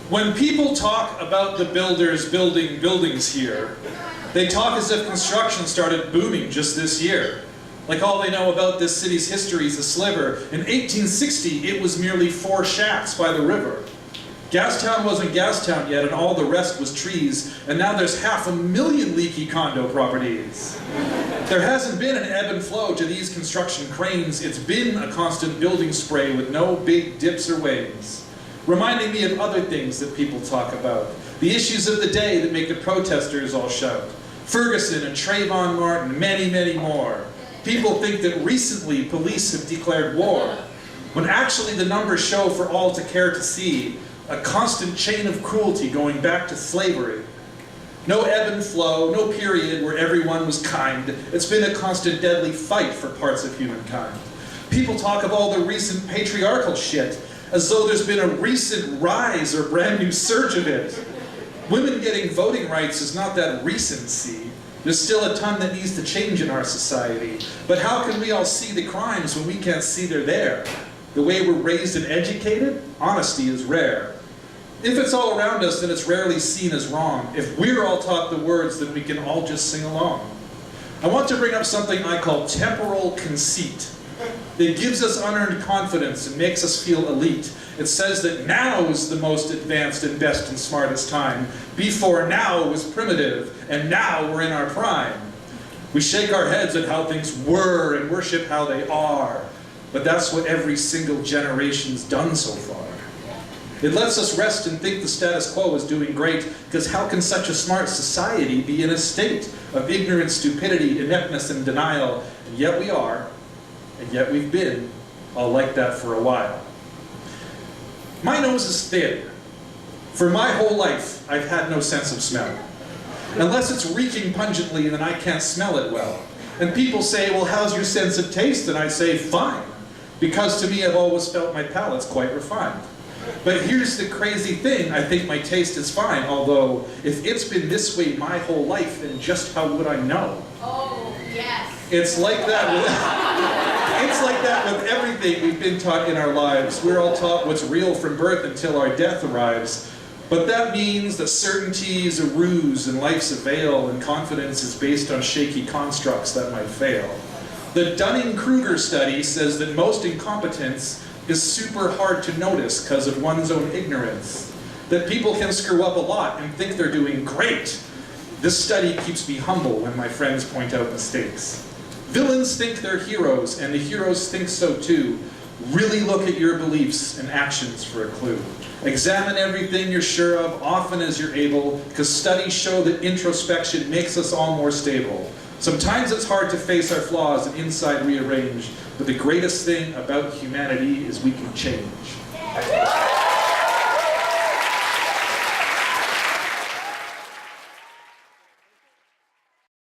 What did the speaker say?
When people talk about the builders building buildings here, they talk as if construction started booming just this year. Like all they know about this city's history is a sliver. In 1860, it was merely 4 shacks by the river. Gastown wasn't Gastown yet, and all the rest was trees, and now there's 500,000 leaky condo properties. There hasn't been an ebb and flow to these construction cranes. It's been a constant building spray with no big dips or waves. Reminding me of other things that people talk about. The issues of the day that make the protesters all shout. Ferguson and Trayvon Martin, many, many more. People think that recently police have declared war, when actually the numbers show for all to care to see a constant chain of cruelty going back to slavery. No ebb and flow, no period where everyone was kind. It's been a constant deadly fight for parts of humankind. People talk of all the recent patriarchal shit, as though there's been a recent rise or brand new surge of it. Women getting voting rights is not that recency. There's still a ton that needs to change in our society. But how can we all see the crimes when we can't see they're there? The way we're raised and educated, honesty is rare. If it's all around us, then it's rarely seen as wrong. If we're all taught the words, then we can all just sing along. I want to bring up something I call temporal conceit. It gives us unearned confidence and makes us feel elite. It says that now is the most advanced and best and smartest time. Before now was primitive, and now we're in our prime. We shake our heads at how things were and worship how they are. But that's what every single generation's done so far. It lets us rest and think the status quo is doing great, because how can such a smart society be in a state of ignorance, stupidity, ineptness, and denial? And yet we are. And yet we've been all like that for a while. My nose is thin. For my whole life, I've had no sense of smell. Unless it's reeking pungently, then I can't smell it well. And people say, well, how's your sense of taste? And I say, fine. Because to me, I've always felt my palate's quite refined. But here's the crazy thing, I think my taste is fine, although if it's been this way my whole life, then just how would I know? Oh, yes. It's like that with everything we've been taught in our lives. We're all taught what's real from birth until our death arrives. But that means that certainty is a ruse and life's a veil, and confidence is based on shaky constructs that might fail. The Dunning-Kruger study says that most incompetence is super hard to notice because of one's own ignorance. That people can screw up a lot and think they're doing great. This study keeps me humble when my friends point out mistakes. Villains think they're heroes, and the heroes think so too. Really look at your beliefs and actions for a clue. Examine everything you're sure of, often as you're able, because studies show that introspection makes us all more stable. Sometimes it's hard to face our flaws and inside rearrange, but the greatest thing about humanity is we can change.